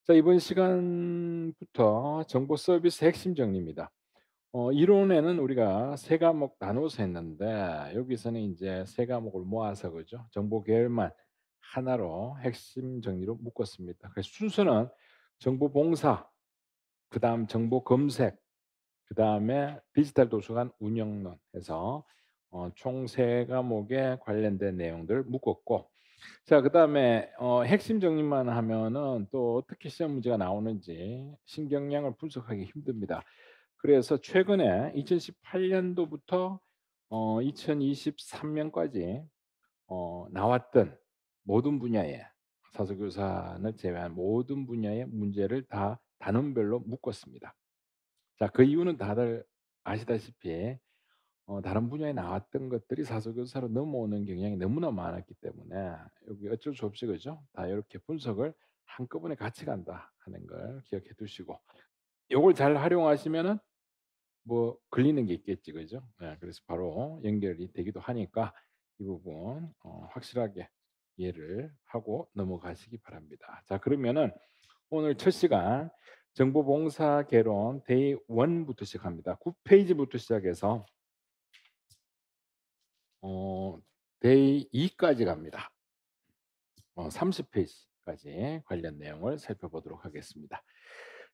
자, 이번 시간부터 정보 서비스 핵심 정리입니다. 이론에는 우리가 세 과목 나눠서 했는데 여기서는 이제 세 과목을 모아서 그죠? 정보 계열만 하나로 핵심 정리로 묶었습니다. 그래서 순서는 정보 봉사, 그다음 정보 검색, 그다음에 디지털 도서관 운영론 해서 총 세 과목에 관련된 내용들을 묶었고, 자, 그다음에 핵심 정리만 하면은 또 어떻게 시험 문제가 나오는지 신경량을 분석하기 힘듭니다. 그래서 최근에 2018 년도부터 2023 년까지 나왔던 모든 분야의 사서교사를 제외한 모든 분야의 문제를 다 단원별로 묶었습니다. 자, 그 이유는 다들 아시다시피 다른 분야에 나왔던 것들이 사서교사로 넘어오는 경향이 너무나 많았기 때문에 여기 어쩔 수 없이 그죠? 다 이렇게 분석을 한꺼번에 같이 간다 하는 걸 기억해 두시고, 요걸 잘 활용하시면은 뭐 걸리는 게 있겠지, 그죠? 예, 그래서 바로 연결이 되기도 하니까 이 부분 확실하게 이해를 하고 넘어가시기 바랍니다. 자, 그러면은 오늘 첫 시간 정보봉사 개론 데이 1 부터 시작합니다. 9 페이지부터 시작해서 어 데이 2 까지 갑니다. 30 페이지까지 관련 내용을 살펴보도록 하겠습니다.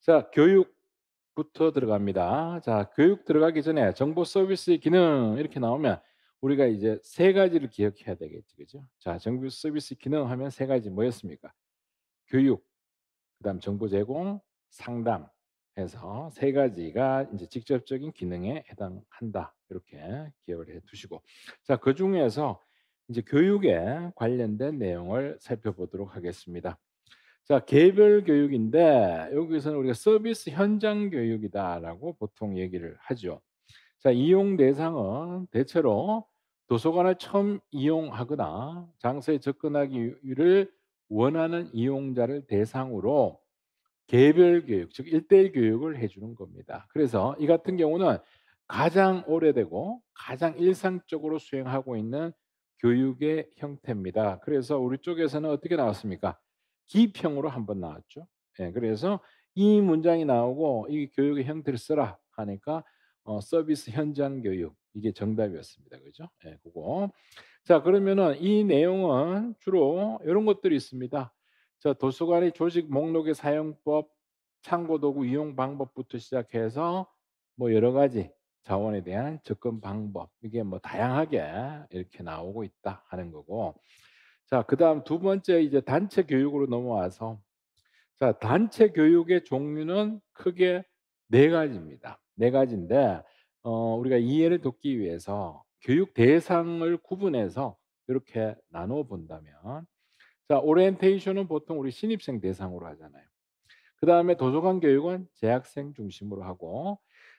자, 교육부터 들어갑니다. 자, 교육 들어가기 전에 정보 서비스의 기능 이렇게 나오면 우리가 이제 세 가지를 기억해야 되겠지, 그죠? 자, 정보 서비스 기능 하면 세 가지 뭐였습니까? 교육, 그다음 정보 제공, 상담 해서 세 가지가 이제 직접적인 기능에 해당한다. 이렇게 기억을 해 두시고, 자, 그중에서 이제 교육에 관련된 내용을 살펴보도록 하겠습니다. 자, 개별 교육인데 여기서는 우리가 서비스 현장 교육이다라고 보통 얘기를 하죠. 자, 이용 대상은 대체로 도서관을 처음 이용하거나 장소에 접근하기를 원하는 이용자를 대상으로 개별 교육, 즉 1:1 교육을 해 주는 겁니다. 그래서 이 같은 경우는 가장 오래되고 가장 일상적으로 수행하고 있는 교육의 형태입니다. 그래서 우리 쪽에서는 어떻게 나왔습니까? 기평으로 한번 나왔죠. 예, 그래서 이 문장이 나오고 "이 교육의 형태를 써라." 하니까 서비스 현장 교육 이게 정답이었습니다. 그죠? 예, 고거. 자, 그러면은 이 내용은 주로 요런 것들이 있습니다. 자, 도서관의 조직 목록의 사용법, 참고 도구 이용 방법부터 시작해서 뭐 여러 가지 자원에 대한 접근 방법, 이게 뭐 다양하게 이렇게 나오고 있다 하는 거고. 자, 그다음 두 번째 이제 단체 교육으로 넘어와서, 자, 단체 교육의 종류는 크게 네 가지입니다. 네 가지인데 우리가 이해를 돕기 위해서 교육 대상을 구분해서 이렇게 나눠 본다면, 자, 오리엔테이션은 보통 우리 신입생 대상으로 하잖아요. 그다음에 도서관 교육은 재학생 중심으로 하고,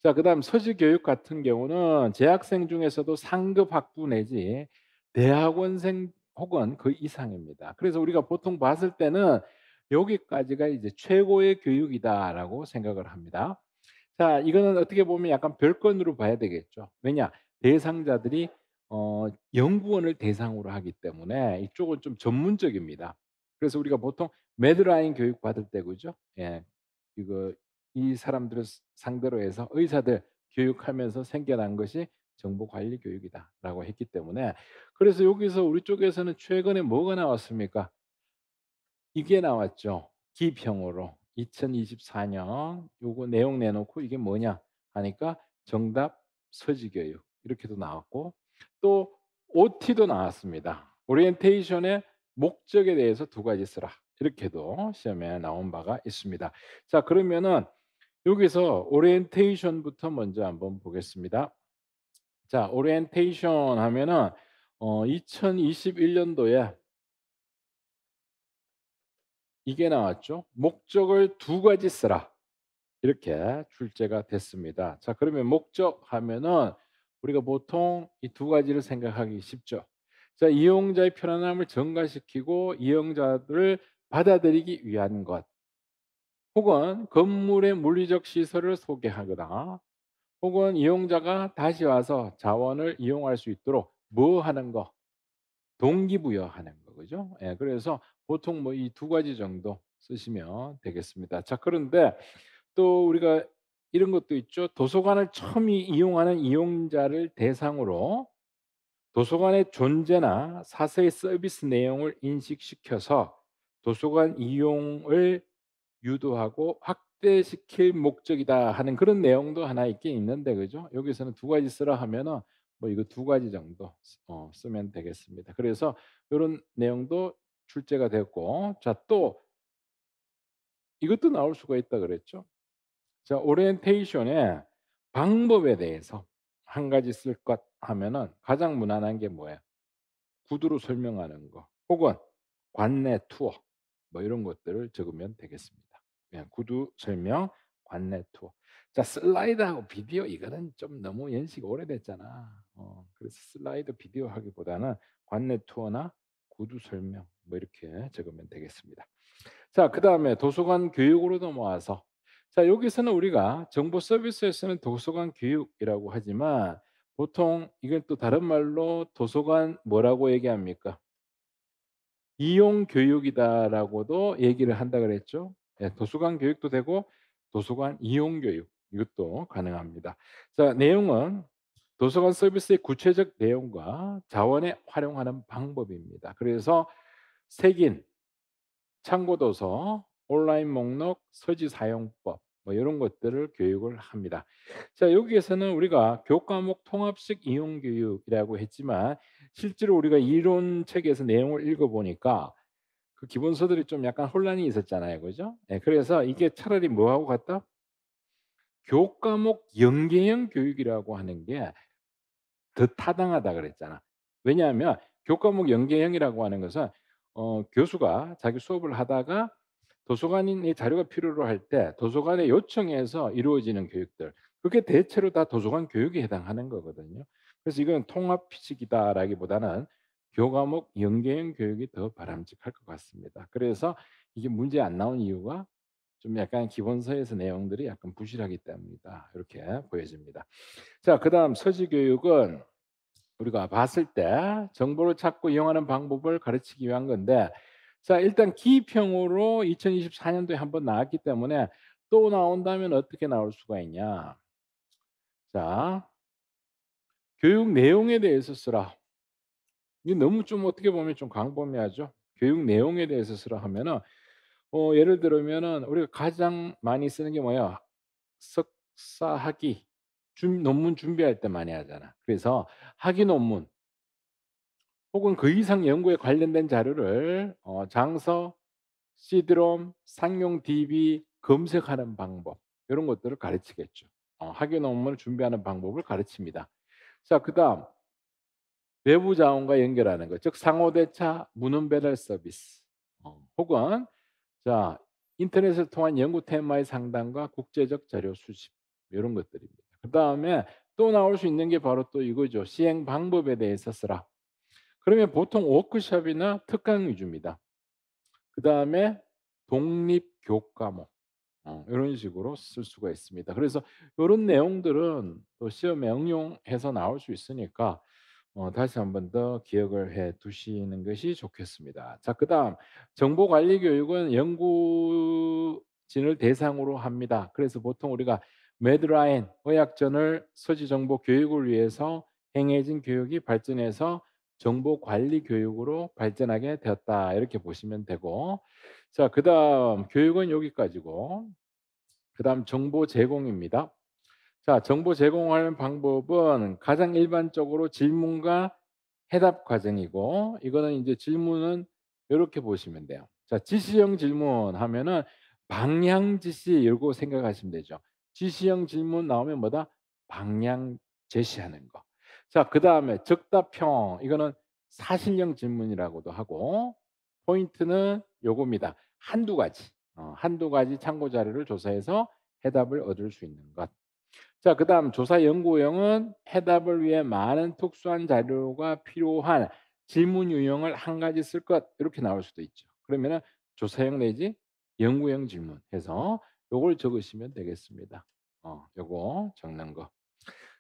자, 그다음 서지 교육 같은 경우는 재학생 중에서도 상급 학부 내지 대학원생 혹은 그 이상입니다. 그래서 우리가 보통 봤을 때는 여기까지가 이제 최고의 교육이다라고 생각을 합니다. 자, 이거는 어떻게 보면 약간 별건으로 봐야 되겠죠. 왜냐? 대상자들이 연구원을 대상으로 하기 때문에 이쪽은 좀 전문적입니다. 그래서 우리가 보통 매드라인 교육 받을 때 그죠? 예. 이거 이 사람들을 상대로 해서 의사들 교육하면서 생겨난 것이 정보관리 교육이다라고 했기 때문에, 그래서 여기서 우리 쪽에서는 최근에 뭐가 나왔습니까? 이게 나왔죠. 기평으로 2024년 요거 내용 내놓고 "이게 뭐냐?" 하니까 정답 서지교육 이렇게도 나왔고, 또 OT도 나왔습니다. 오리엔테이션의 목적에 대해서 두 가지 쓰라. 이렇게도 시험에 나온 바가 있습니다. 자, 그러면은 여기서 오리엔테이션부터 먼저 한번 보겠습니다. 자, 오리엔테이션 하면은 2021 년도에 이게 나왔죠. "목적을 두 가지 쓰라." 이렇게 출제가 됐습니다. 자, 그러면 목적 하면은 우리가 보통 이 두 가지를 생각하기 쉽죠. 자, 이용자의 편안함을 증가시키고 이용자들을 받아들이기 위한 것, 혹은 건물의 물리적 시설을 소개하거나, 혹은 이용자가 다시 와서 자원을 이용할 수 있도록 뭐 하는 거, 동기부여하는 거, 그죠? 예, 그래서 보통 뭐 이 두 가지 정도 쓰시면 되겠습니다. 자, 그런데 또 우리가 이런 것도 있죠. 도서관을 처음 이용하는 이용자를 대상으로 도서관의 존재나 사서의 서비스 내용을 인식시켜서 도서관 이용을 유도하고 확대시킬 목적이다 하는 그런 내용도 하나 있긴 있는데, 그죠? 여기서는 두 가지 쓰라 하면은 뭐 이거 두 가지 정도 쓰면 되겠습니다. 그래서 요런 내용도 출제가 됐고, 자, 또 이것도 나올 수가 있다 그랬죠. 자, 오리엔테이션의 방법에 대해서 한 가지 쓸 것 하면은 가장 무난한 게 뭐예요? 구두로 설명하는 거 혹은 관내 투어 뭐 이런 것들을 적으면 되겠습니다. 그냥 구두 설명, 관내 투어. 자, 슬라이드하고 비디오 이거는 좀 너무 연식이 오래됐잖아. 그래서 슬라이드 비디오 하기보다는 관내 투어나 구두 설명 뭐 이렇게 적으면 되겠습니다. 자, 그다음에 도서관 교육으로 넘어와서, 자, 여기서는 우리가 정보 서비스에서는 도서관 교육이라고 하지만 보통 이건 또 다른 말로 도서관 뭐라고 얘기합니까? 이용 교육이다라고도 얘기를 한다 그랬죠. 예, 도서관 교육도 되고 도서관 이용 교육 이것도 가능합니다. 자, 내용은 도서관 서비스의 구체적 내용과 자원에 활용하는 방법입니다. 그래서 색인, 참고 도서, 온라인 목록, 서지 사용법 뭐 이런 것들을 교육을 합니다. 자, 여기에서는 우리가 교과목 통합식 이용 교육이라고 했지만 실제로 우리가 이론책에서 내용을 읽어 보니까 그 기본서들이 좀 약간 혼란이 있었잖아요. 그죠? 예, 그래서 이게 차라리 뭐하고 같다? 교과목 연계형 교육이라고 하는 게 더 타당하다 그랬잖아. 왜냐하면 교과목 연계형이라고 하는 것은 교수가 자기 수업을 하다가 도서관의 자료가 필요로 할 때 도서관에 요청해서 이루어지는 교육들, 그게 대체로 다 도서관 교육에 해당하는 거거든요. 그래서 이건 통합식이다라기보다는 교과목 연계형 교육이 더 바람직할 것 같습니다. 그래서 이게 문제 안 나온 이유가 좀 약간 기본서에서 내용들이 약간 부실하기 때문이다, 이렇게 보여집니다. 자, 그다음 서지 교육은 우리가 봤을 때 정보를 찾고 이용하는 방법을 가르치기 위한 건데, 자, 일단 기입형으로 2024년도에 한번 나왔기 때문에 또 나온다면 어떻게 나올 수가 있냐. 자, 교육 내용에 대해서 쓰라. 이게 너무 좀 어떻게 보면 좀 광범위하죠. 교육 내용에 대해서 쓰라 하면은 예를 들면은 우리가 가장 많이 쓰는 게 뭐야? 석사 학위 논문 준비할 때 많이 하잖아. 그래서 학위 논문 혹은 그 이상 연구에 관련된 자료를 장서, 시드롬, 상용 DB 검색하는 방법 이런 것들을 가르치겠죠. 학위 논문을 준비하는 방법을 가르칩니다. 자, 그다음 외부 자원과 연결하는 것, 즉 상호 대차, 문헌 배달 서비스, 혹은 자, 인터넷을 통한 연구 테마의 상담과 국제적 자료 수집 이런 것들입니다. 그다음에 또 나올 수 있는 게 바로 또 이거죠. 시행 방법에 대해서 쓰라. 그러면 보통 워크숍이나 특강 위주입니다. 그다음에 독립 교과목 이런 식으로 쓸 수가 있습니다. 그래서 이런 내용들은 또 시험에 응용해서 나올 수 있으니까 다시 한번 더 기억을 해 두시는 것이 좋겠습니다. 자, 그다음 정보관리 교육은 연구진을 대상으로 합니다. 그래서 보통 우리가 매드라인 의학저널 서지 정보 교육을 위해서 행해진 교육이 발전해서 정보관리 교육으로 발전하게 되었다, 이렇게 보시면 되고, 자, 그다음 교육은 여기까지고 그다음 정보 제공입니다. 자, 정보 제공하는 방법은 가장 일반적으로 질문과 해답 과정이고, 이거는 이제 질문은 이렇게 보시면 돼요. 자, 지시형 질문 하면은 방향 지시 요거 생각하시면 되죠. 지시형 질문 나오면 뭐다? 방향 제시하는 거. 자, 그다음에 즉답형 이거는 사실형 질문이라고도 하고, 포인트는 요겁니다. 한두 가지. 한두 가지 참고 자료를 조사해서 해답을 얻을 수 있는 것. 자, 그다음 조사 연구형은 해답을 위해 많은 특수한 자료가 필요한 질문 유형을 한 가지 쓸 것, 이렇게 나올 수도 있죠. 그러면은 조사형 내지 연구형 질문 해서 요걸 적으시면 되겠습니다. 요거 적는 거.